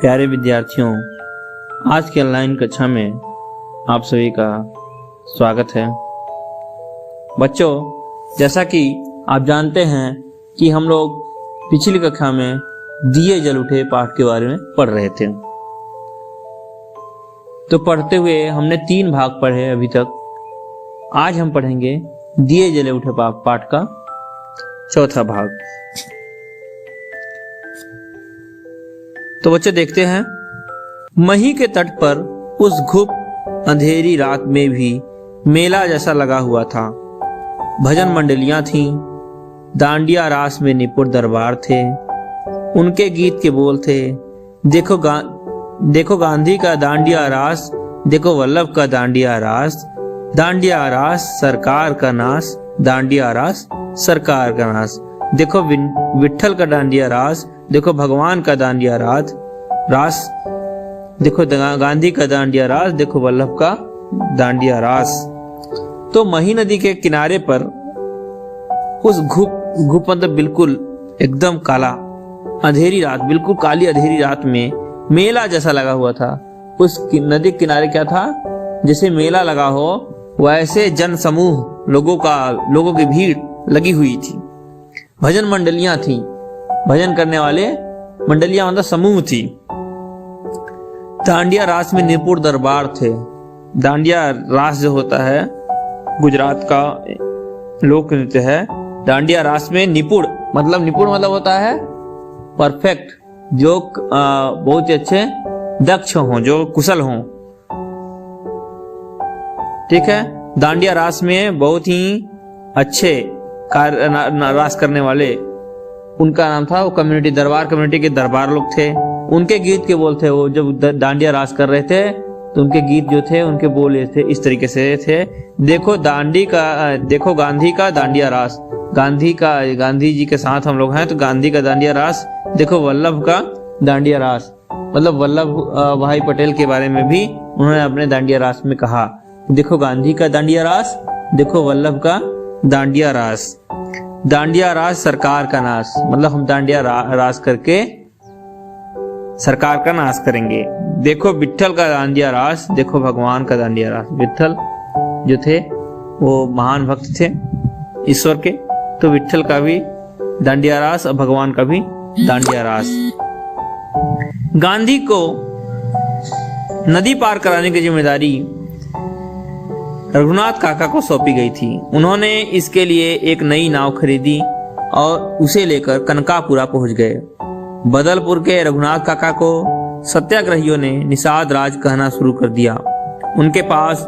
प्यारे विद्यार्थियों, आज के ऑनलाइन कक्षा में आप सभी का स्वागत है। बच्चों, जैसा कि आप जानते हैं कि हम लोग पिछली कक्षा में दिए जल उठे पाठ के बारे में पढ़ रहे थे। तो पढ़ते हुए हमने 3 भाग पढ़े अभी तक। आज हम पढ़ेंगे दिए जले उठे पाठ का चौथा भाग। तो बच्चे देखते हैं, मही के तट पर उस घुप अंधेरी रात में भी मेला जैसा लगा हुआ था। भजन मंडलियां थीं, डांडिया रास में निपुण दरबार थे। उनके गीत के बोल थे, देखो गांधी का डांडिया रास, देखो वल्लभ का डांडिया रास, डांडिया रास सरकार का नाश, डांडिया रास सरकार का नाश। देखो विट्ठल का डांडिया रास, देखो भगवान का डांडिया रास, देखो गांधी का डांडिया रास, देखो वल्लभ का डांडिया रास। तो मही नदी के किनारे पर उस घुप मतलब बिल्कुल एकदम काला अंधेरी रात, बिल्कुल काली अंधेरी रात में मेला जैसा लगा हुआ था। उस नदी के किनारे क्या था, जैसे मेला लगा हो वैसे जन समूह लोगों की भीड़ लगी हुई थी। भजन मंडलियां थी, भजन करने वाले मंडलियां मतलब समूह थी। डांडिया रास में निपुण दरबार थे। डांडिया रास जो होता है गुजरात का लोक नृत्य है। डांडिया रास में निपुण मतलब होता है परफेक्ट, जो बहुत ही अच्छे दक्ष हों, जो कुशल हों। ठीक है, डांडिया रास में बहुत ही अच्छे रास करने वाले उनका नाम था। वो कम्युनिटी के दरबार लोग थे। उनके गीत के बोल थे, वो जब डांडिया रास कर रहे थे तो उनके गीत जो थे उनके बोल थे इस तरीके से थे, देखो गांधी का डांडिया रास, गांधी जी के साथ हम लोग हैं तो गांधी का डांडिया रास, देखो वल्लभ का डांडिया रास, मतलब वल्लभ भाई पटेल के बारे में भी उन्होंने अपने डांडिया रास में कहा, देखो गांधी का डांडिया रास, देखो वल्लभ का डांडिया रास। डांडिया रास सरकार का नाश, मतलब हम डांडिया रास करके सरकार का नाश करेंगे। देखो विट्ठल का डांडिया रास, देखो भगवान का डांडिया रास। विट्ठल जो थे वो महान भक्त थे ईश्वर के, तो विट्ठल का भी डांडिया रास और भगवान का भी डांडिया रास। गांधी को नदी पार कराने की जिम्मेदारी रघुनाथ काका को सौंपी गई थी। उन्होंने इसके लिए एक नई नाव खरीदी और उसे लेकर कनकापुरा पहुंच गए। बदलपुर के रघुनाथ काका को सत्याग्रहियों ने निषाद राज कहना शुरू कर दिया। उनके पास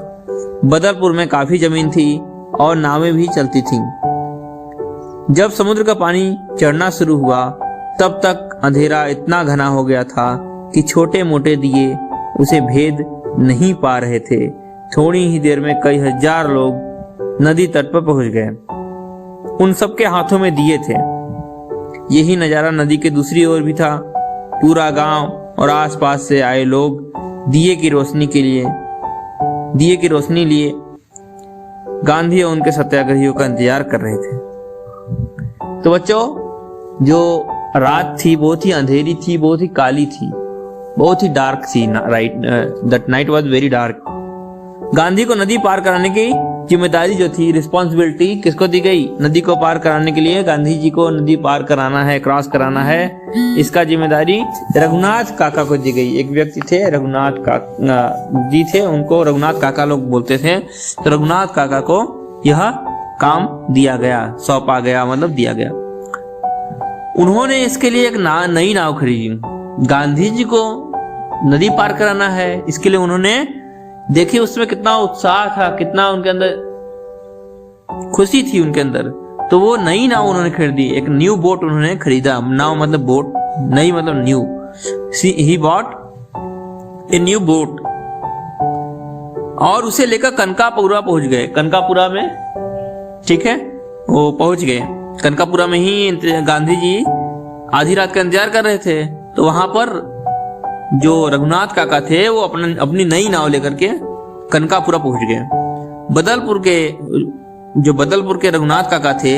बदलपुर में काफी जमीन थी और नावें भी चलती थीं। जब समुद्र का पानी चढ़ना शुरू हुआ तब तक अंधेरा इतना घना हो गया था कि छोटे मोटे दिए उसे भेद नहीं पा रहे थे। थोड़ी ही देर में कई हजार लोग नदी तट पर पहुंच गए। उन सबके हाथों में दिए थे। यही नजारा नदी के दूसरी ओर भी था। पूरा गांव और आसपास से आए लोग दिए की रोशनी लिए गांधी और उनके सत्याग्रहियों का इंतजार कर रहे थे। तो बच्चों, जो रात थी बहुत ही अंधेरी थी, बहुत ही काली थी, बहुत ही डार्क थी। Right, that night was very dark. Gandhi को नदी पार कराने की जिम्मेदारी जो थी, रिस्पॉन्सिबिलिटी किसको दी गई? नदी को पार कराने के लिए गांधी जी को नदी पार कराना है, क्रॉस कराना है, इसका जिम्मेदारी रघुनाथ काका को दी गई। एक व्यक्ति थे रघुनाथ जी थे, उनको रघुनाथ काका लोग बोलते थे। तो रघुनाथ काका को यह काम दिया गया, सौंपा गया, मतलब दिया गया। उन्होंने इसके लिए एक नई नाव खरीदी। गांधी जी को नदी पार कराना है, इसके लिए उन्होंने देखिए उसमें कितना उत्साह था, कितना उनके अंदर खुशी थी उनके अंदर। तो वो नई नाव उन्होंने खरीदी, एक न्यू बोट उन्होंने खरीदा। नाव मतलब बोट, नई मतलब new. He bought a new boat और उसे लेकर कनकापुरा पहुंच गए। कनकापुरा में, ठीक है, वो पहुंच गए। कनकापुरा में ही गांधी जी आधी रात का इंतजार कर रहे थे। तो वहां पर जो रघुनाथ काका थे वो अपनी नई नाव लेकर के कनकापुरा पहुंच गए। बदलपुर के रघुनाथ काका थे,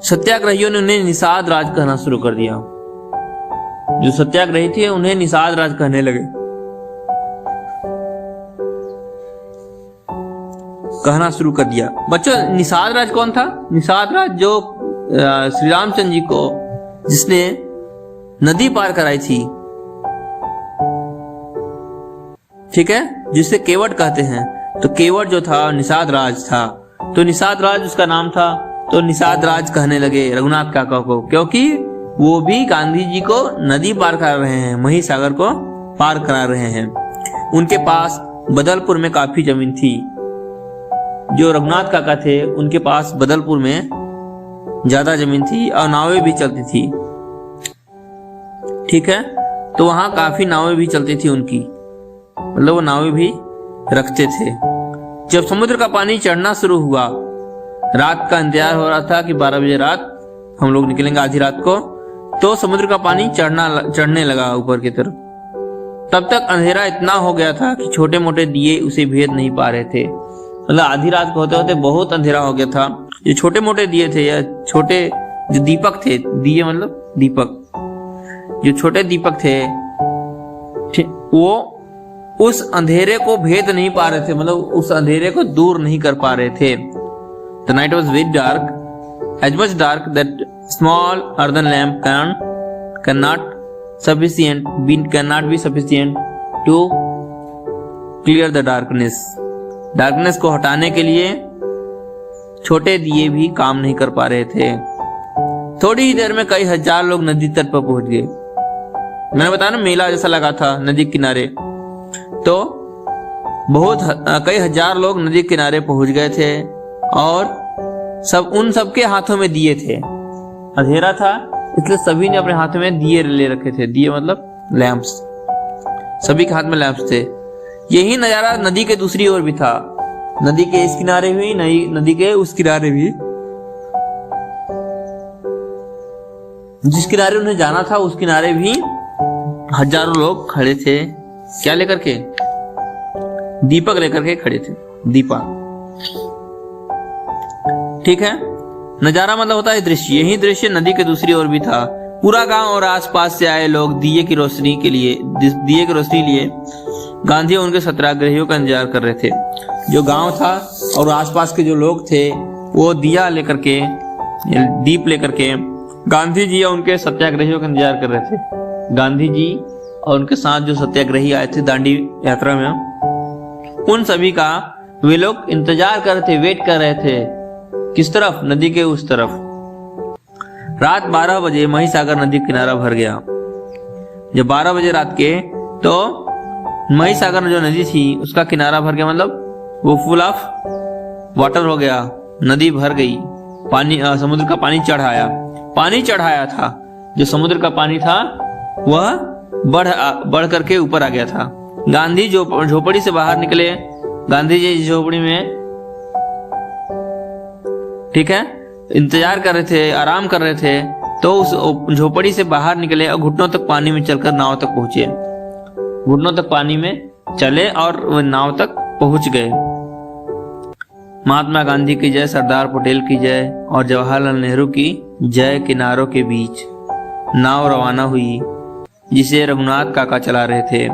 सत्याग्रहियों ने उन्हें निषाद राज कहना शुरू कर दिया। जो सत्याग्रही थे उन्हें निषाद राज कहने लगे, कहना शुरू कर दिया। बच्चों, निषाद राज कौन था? निषाद राज जो श्री रामचंद्र जी को जिसने नदी पार कराई थी, ठीक है, जिसे केवट कहते हैं, तो केवट जो था निषाद राज था, तो निषाद राज उसका नाम था, तो निषाद राज कहने लगे रघुनाथ काका को, क्योंकि वो भी गांधी जी को नदी पार करा रहे हैं, महिसागर को पार करा रहे हैं। उनके पास बदलपुर में काफी जमीन थी। जो रघुनाथ काका थे उनके पास बदलपुर में ज्यादा जमीन थी और नावें भी चलती थी, ठीक है, तो वहां काफी नावें भी चलती थी उनकी, मतलब वो नावें भी रखते थे। जब समुद्र का पानी चढ़ना शुरू हुआ, रात का इंतजार हो रहा था कि 12 बजे रात हम लोग निकलेंगे आधी रात को, तो समुद्र का पानी चढ़ने लगा ऊपर की तरफ। तब तक अंधेरा इतना हो गया था कि छोटे मोटे दिए उसे भेद नहीं पा रहे थे, मतलब आधी रात को होते होते बहुत अंधेरा हो गया था। जो छोटे मोटे दिए थे या छोटे जो दीपक थे, दिए मतलब दीपक, जो छोटे दीपक थे वो उस अंधेरे को भेद नहीं पा रहे थे, मतलब उस अंधेरे को दूर नहीं कर पा रहे थे। The night was very dark, as much dark that small earthen lamp cannot be sufficient to clear the darkness. Darkness को हटाने के लिए छोटे दिए भी काम नहीं कर पा रहे थे। थोड़ी ही देर में कई हजार लोग नदी तट पर पहुंच गए। मैंने बताया ना, मेला जैसा लगा था नदी किनारे, तो कई हजार लोग नदी किनारे पहुंच गए थे और उन सबके हाथों में दिए थे। अंधेरा था इसलिए सभी ने अपने हाथों में दिए ले रखे थे। दिए मतलब लैंप्स, सभी के हाथ में लैंप्स थे। यही नजारा नदी के दूसरी ओर भी था, नदी के इस किनारे भी, नदी के उस किनारे भी। जिस किनारे उन्हें जाना था उस किनारे भी हजारों लोग खड़े थे। क्या लेकर के? दीपक लेकर के खड़े थे, दीपक, ठीक है। नजारा मतलब होता है दृश्य। यही दृश्य नदी के दूसरी ओर भी था। पूरा गांव और आसपास से आए लोग दिए की रोशनी लिए गांधी और उनके सत्याग्रहियों का इंतजार कर रहे थे। जो गांव था और आसपास के जो लोग थे वो दिया लेकर के, दीप लेकर के गांधी जी और उनके सत्याग्रहियों का इंतजार कर रहे थे। गांधी जी और उनके साथ जो सत्याग्रही आए थे दांडी यात्रा में, उन सभी का वे लोग इंतजार कर रहे थे, वेट कर रहे थे। किस तरफ? नदी के उस तरफ। रात 12 बजे महिसागर नदी किनारा भर गया। जब 12 बजे रात के, तो महिसागर जो नदी थी उसका किनारा भर गया, मतलब वो फुल ऑफ वाटर हो गया, नदी भर गई। पानी, समुद्र का पानी चढ़ाया था। जो समुद्र का पानी था वह बढ़ करके ऊपर आ गया था। गांधी जो झोपड़ी से बाहर निकले, गांधी जी झोपड़ी में, ठीक है, इंतजार कर रहे थे, आराम कर रहे थे, तो उस झोपड़ी से बाहर निकले और घुटनों तक पानी में चलकर नाव तक पहुंचे। घुटनों तक पानी में चले और वो नाव तक पहुंच गए। महात्मा गांधी की जय, सरदार पटेल की जय और जवाहरलाल नेहरू की जय। किनारों के बीच नाव रवाना हुई जिसे रघुनाथ काका चला रहे थे।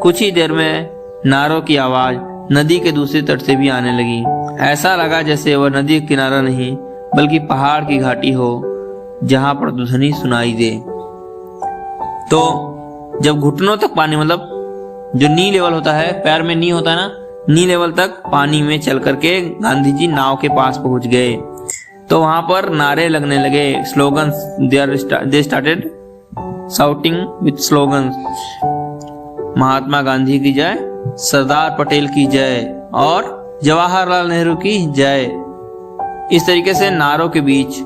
कुछ ही देर में नारों की आवाज नदी के दूसरे तट से भी आने लगी। ऐसा लगा जैसे वह नदी का किनारा नहीं बल्कि पहाड़ की घाटी हो जहां पर ध्वनि सुनाई दे। तो जब घुटनों तक पानी, मतलब जो नी लेवल होता है, पैर में नी होता है ना, नी लेवल तक पानी में चल करके गांधी जी नाव के पास पहुंच गए। तो वहां पर नारे लगने लगे, slogans, they started shouting with slogans. Mahatma Gandhi की जय, सरदार पटेल की जय और जवाहरलाल नेहरू की जय। इस तरीके से नारों के बीच,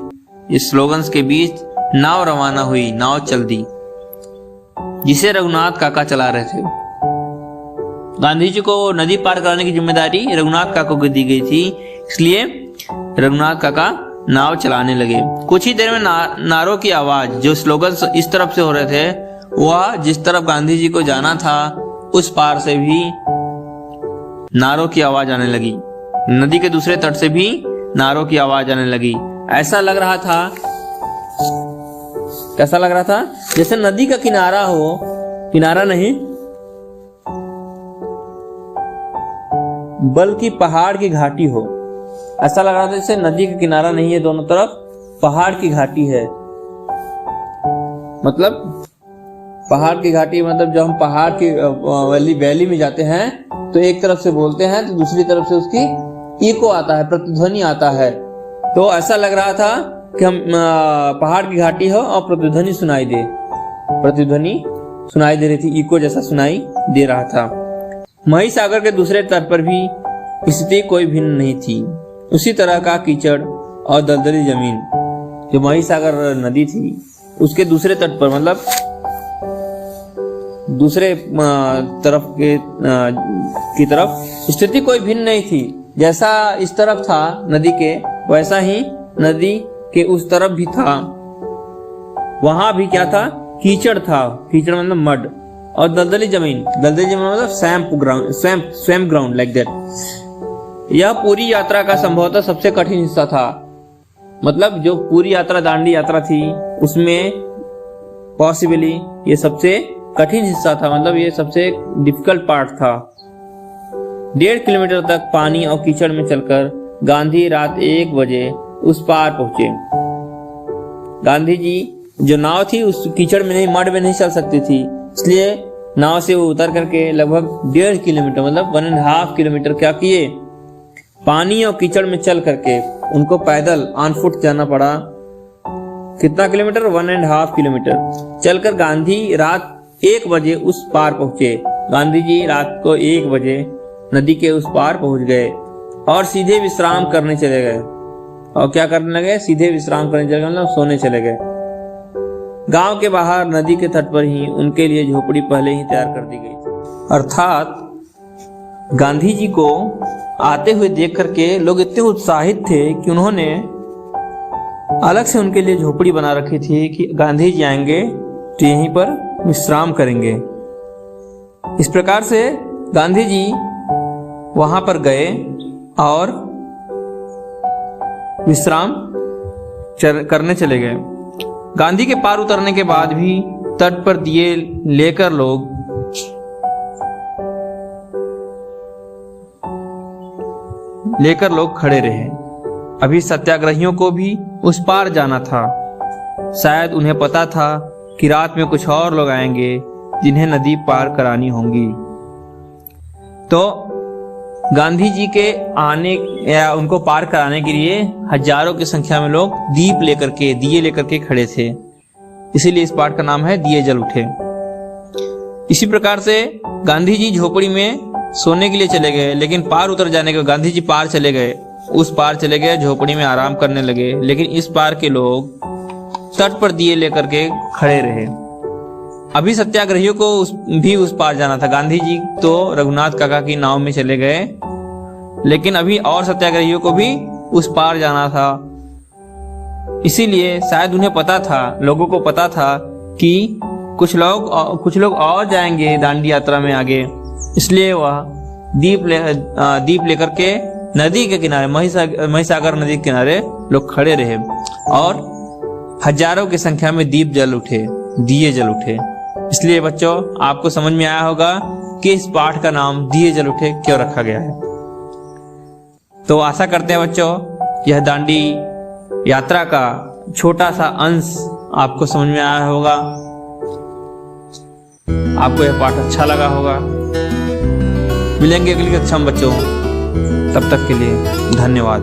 इस स्लोगन्स के बीच नाव रवाना हुई, नाव चल दी जिसे रघुनाथ काका चला रहे थे। गांधी जी को नदी पार कराने की जिम्मेदारी रघुनाथ काका को दी गई थी, इसलिए रघुनाथ काका नाव चलाने लगे। कुछ ही देर में नारों की आवाज, जो स्लोगन्स इस तरफ से हो रहे थे, वह जिस तरफ गांधी जी को जाना था उस पार से भी नारों की आवाज आने लगी। नदी के दूसरे तट से भी नारों की आवाज आने लगी। ऐसा लग रहा था, कैसा लग रहा था? जैसे नदी का किनारा हो, किनारा नहीं बल्कि पहाड़ की घाटी हो। ऐसा लग रहा था जैसे नदी का किनारा नहीं है, दोनों तरफ पहाड़ की घाटी है। मतलब पहाड़ की घाटी मतलब जब हम पहाड़ की वैली में जाते हैं तो एक तरफ से बोलते हैं तो दूसरी तरफ से उसकी इको आता है, प्रतिध्वनि आता है। तो ऐसा लग रहा था कि हम पहाड़ की घाटी हो और प्रतिध्वनि सुनाई दे, प्रतिध्वनि सुनाई दे रही थी, इको जैसा सुनाई दे रहा था। महिसागर के दूसरे तट पर भी स्थिति कोई भिन्न नहीं थी। उसी तरह का कीचड़ और दलदली जमीन। जो महिसागर नदी थी उसके दूसरे तट पर मतलब दूसरे तरफ की तरफ स्थिति कोई भिन्न नहीं थी। जैसा इस तरफ था नदी के, वैसा ही नदी के उस तरफ भी था। वहां भी क्या था? कीचड़ था। कीचड़ मतलब मड। और दलदली जमीन, दलदली जमीन मतलब स्वैम्प ग्राउंड लाइक दैट। यह पूरी यात्रा का संभवतः सबसे कठिन हिस्सा था। मतलब जो पूरी यात्रा दांडी यात्रा थी उसमें पॉसिबली ये सबसे कठिन हिस्सा था, मतलब ये सबसे डिफिकल्ट पार्ट था। 1.5 किलोमीटर तक पानी और कीचड़ में चलकर गांधी रात 1 बजे उस पार पहुंचे। गांधी जी जो नाव थी उस कीचड़ में नहीं, मड में नहीं चल सकती थी, इसलिए नाव से वो उतर करके लगभग 1.5 किलोमीटर मतलब 1.5 किलोमीटर क्या किए, पानी और कीचड़ में चल करके उनको पैदल ऑन फुट जाना पड़ा। कितना किलोमीटर? 1.5 किलोमीटर चलकर गांधी रात 1 बजे उस पार पहुंचे। गांधी जी रात को 1 बजे नदी के उस पार पहुंच गए और सीधे विश्राम करने चले गए। और क्या करने लगे? सीधे विश्राम करने चले गए, मतलब सोने चले गए। गांव के बाहर नदी के तट पर ही उनके लिए झोपड़ी पहले ही तैयार कर दी गई थी। अर्थात गांधी जी को आते हुए देख करके लोग इतने उत्साहित थे कि उन्होंने अलग से उनके लिए झोपड़ी बना रखी थी कि गांधी जी आएंगे तो यहीं पर विश्राम करेंगे। इस प्रकार से गांधी जी वहां पर गए और विश्राम करने चले गए। गांधी के पार उतरने के बाद भी तट पर दिए लेकर लोग खड़े रहे। अभी सत्याग्रहियों को भी उस पार जाना था। शायद उन्हें पता था कि रात में कुछ और लोग आएंगे जिन्हें नदी पार करानी होंगी। तो गांधी जी के आने या उनको पार कराने के लिए हजारों की संख्या में लोग दिए लेकर के खड़े थे। इसीलिए इस पाठ का नाम है दिए जल उठे। इसी प्रकार से गांधी जी झोपड़ी में सोने के लिए चले गए, लेकिन पार उतर जाने के गांधी जी पार चले गए, उस पार चले गए, झोपड़ी में आराम करने लगे। लेकिन इस पार के लोग तट पर दिए लेकर के खड़े रहे। अभी सत्याग्रहियों को भी उस पार जाना था। गांधी जी तो रघुनाथ काका की नाव में चले गए, लेकिन अभी और सत्याग्रहियों को भी उस पार जाना था। इसीलिए शायद उन्हें पता था, लोगों को पता था कि कुछ लोग और जाएंगे दांडी यात्रा में आगे। इसलिए वह दीप लेकर के नदी के किनारे, महिसागर नदी के किनारे लोग खड़े रहे और हजारों की संख्या में दिए जल उठे। इसलिए बच्चों आपको समझ में आया होगा कि इस पाठ का नाम दिए जल उठे क्यों रखा गया है। तो आशा करते हैं बच्चों यह दांडी यात्रा का छोटा सा अंश आपको समझ में आया होगा, आपको यह पाठ अच्छा लगा होगा। मिलेंगे अगली कक्षा में बच्चों, तब तक के लिए धन्यवाद।